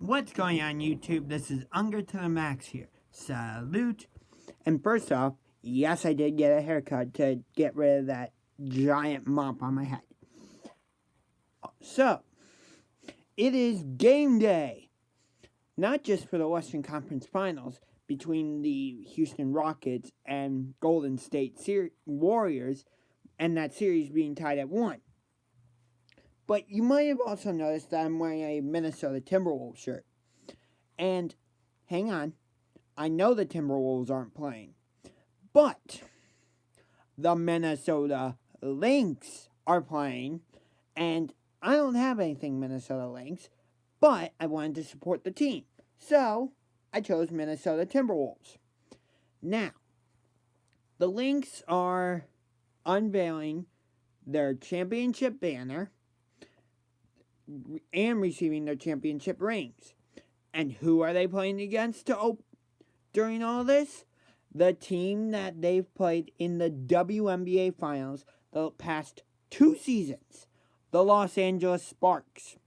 What's going on YouTube? This is Unger to the Max here. Salute. And first off, yes, I did get a haircut to get rid of that giant mop on my head. So, it is game day. Not just for the Western Conference Finals between the Houston Rockets and Golden State Warriors, and that series being tied at 1. But you might have also noticed that I'm wearing a Minnesota Timberwolves shirt. And hang on, I know the Timberwolves aren't playing, but the Minnesota Lynx are playing, and I don't have anything Minnesota Lynx, but I wanted to support the team. So I chose Minnesota Timberwolves. Now, the Lynx are unveiling their championship banner and receiving their championship rings. And who are they playing against during all this? The team that they've played in the WNBA Finals the past 2 seasons, the Los Angeles Sparks,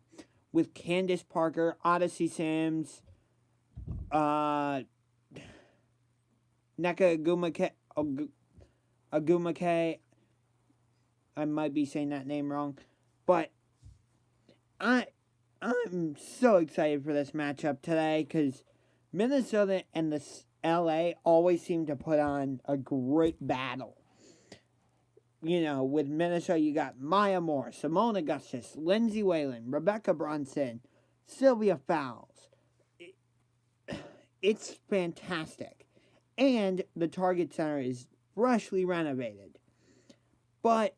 with Candace Parker, Odyssey Sims, Neka Agumake. I might be saying that name wrong, but I'm so excited for this matchup today because Minnesota and the LA always seem to put on a great battle. You know, with Minnesota, you got Maya Moore, Simone Augustus, Lindsay Whalen, Rebecca Brunson, Sylvia Fowles. It's fantastic. And the Target Center is freshly renovated. But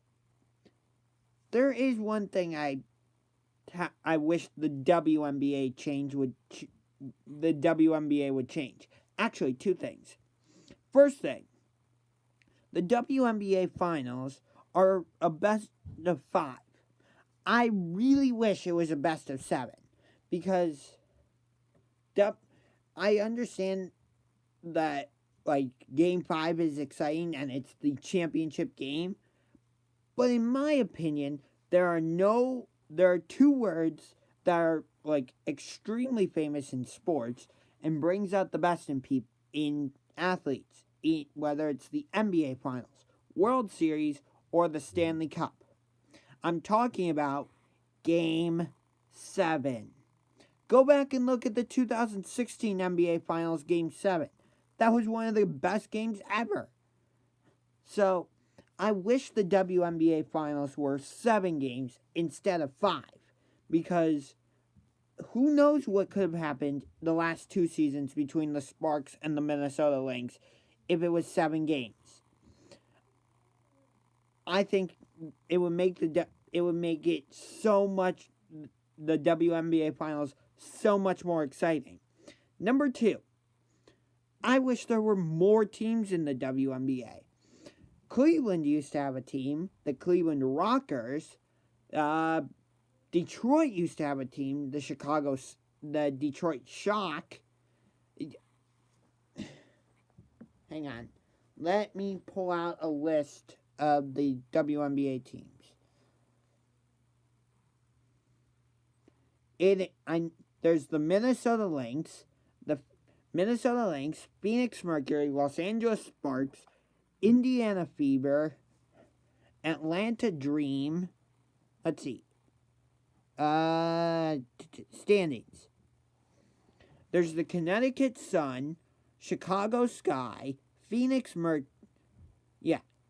there is one thing I wish the WNBA would change. Actually, 2 things. First thing, the WNBA Finals are a best of 5. I really wish it was a best of 7 because I understand that game 5 is exciting and it's the championship game, but in my opinion, there are 2 words that are extremely famous in sports and brings out the best in athletes, whether it's the NBA Finals, World Series, or the Stanley Cup. I'm talking about Game 7. Go back and look at the 2016 NBA Finals Game 7. That was one of the best games ever. So, I wish the WNBA Finals were 7 games instead of 5, because who knows what could have happened the last 2 seasons between the Sparks and the Minnesota Lynx if it was 7 games. I think it would make it so much, the WNBA Finals so much more exciting. Number 2, I wish there were more teams in the WNBA. Cleveland used to have a team, the Cleveland Rockers. Detroit used to have a team, the Detroit Shock. Hang on. Let me pull out a list of the WNBA teams. There's the Minnesota Lynx, Phoenix Mercury, Los Angeles Sparks, Indiana Fever, Atlanta Dream. Let's see. Standings. There's the Connecticut Sun, Chicago Sky,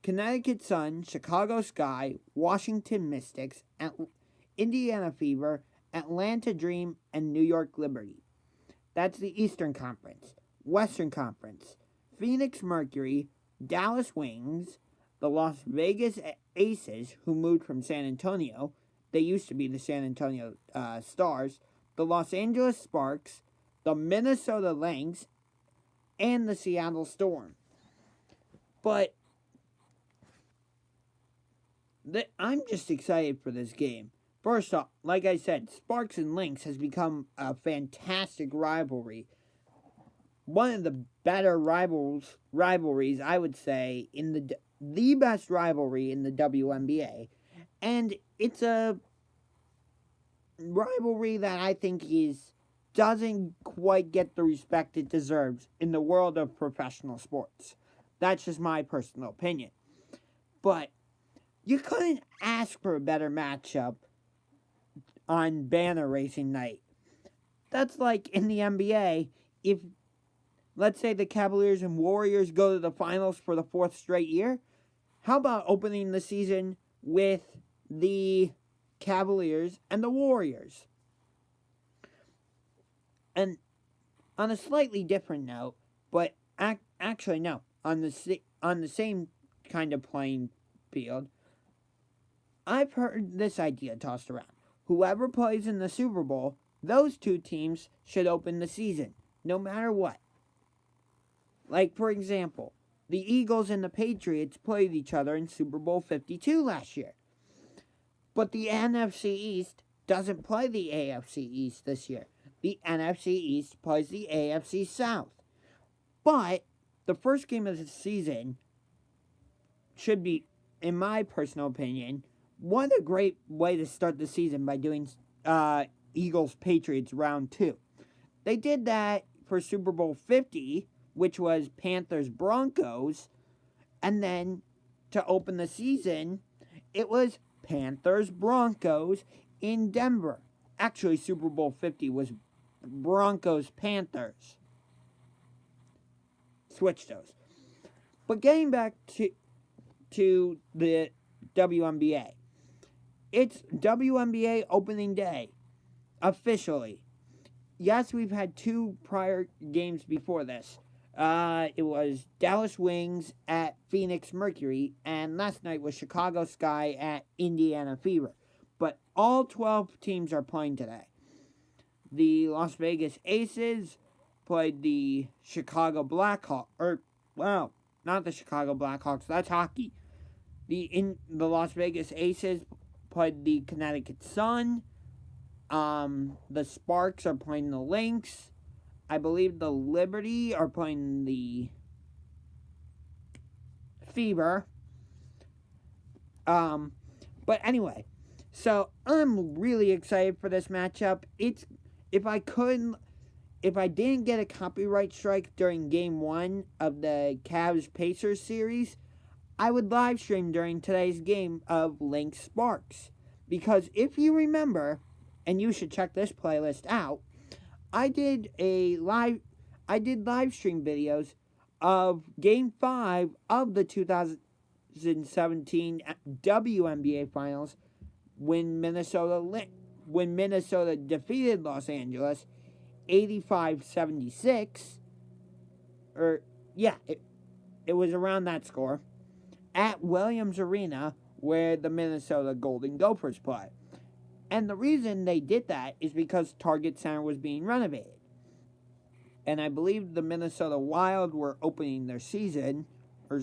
Connecticut Sun, Chicago Sky, Washington Mystics, Indiana Fever, Atlanta Dream, and New York Liberty. That's the Eastern Conference. Western Conference, Phoenix Mercury, Dallas Wings, the Las Vegas Aces, who moved from San Antonio. They used to be the San Antonio Stars, the Los Angeles Sparks, the Minnesota Lynx, and the Seattle Storm. But I'm just excited for this game. First off, like I said, Sparks and Lynx has become a fantastic rivalry. One of the better rivalries, I would say, in the best rivalry in the WNBA. And it's a rivalry that I think is doesn't quite get the respect it deserves in the world of professional sports. That's just my personal opinion. But you couldn't ask for a better matchup on banner racing night. That's like in the NBA, if, let's say, the Cavaliers and Warriors go to the finals for the fourth straight year, how about opening the season with the Cavaliers and the Warriors? And on a slightly different note, but actually no, on the same kind of playing field, I've heard this idea tossed around. Whoever plays in the Super Bowl, those two teams should open the season, no matter what. Like, for example, the Eagles and the Patriots played each other in Super Bowl 52 last year. But the NFC East doesn't play the AFC East this year. The NFC East plays the AFC South. But the first game of the season should be, in my personal opinion, what a great way to start the season by doing Eagles-Patriots round 2. They did that for Super Bowl 50, which was Panthers-Broncos, and then to open the season, it was Panthers-Broncos in Denver. Actually, Super Bowl 50 was Broncos-Panthers. Switch those. But getting back to the WNBA. It's WNBA opening day, officially. Yes, we've had 2 prior games before this. It was Dallas Wings at Phoenix Mercury, and last night was Chicago Sky at Indiana Fever. But all 12 teams are playing today. The Las Vegas Aces played the Chicago Blackhawks, not the Chicago Blackhawks, that's hockey. The Las Vegas Aces played the Connecticut Sun. The Sparks are playing the Lynx. I believe the Liberty are playing the Fever. But anyway, so I'm really excited for this matchup. If I didn't get a copyright strike during Game 1 of the Cavs-Pacers series, I would live stream during today's game of Lynx Sparks. Because if you remember, and you should check this playlist out, I did live stream videos of Game 5 of the 2017 WNBA Finals when Minnesota defeated Los Angeles 85-76. It was around that score at Williams Arena, where the Minnesota Golden Gophers play. And the reason they did that is because Target Center was being renovated. And I believe the Minnesota Wild were opening their season, or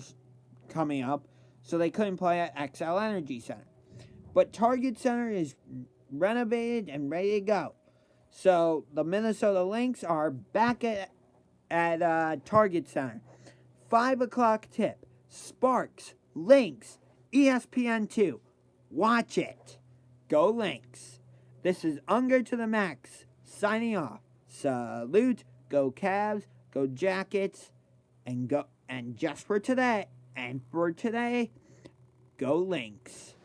coming up, so they couldn't play at XL Energy Center. But Target Center is renovated and ready to go. So the Minnesota Lynx are back at Target Center. 5 o'clock tip. Sparks, Lynx, ESPN2. Watch it. Go Lynx. This is Unger to the Max, signing off. Salute. Go Cavs. Go Jackets. And just for today, go Lynx.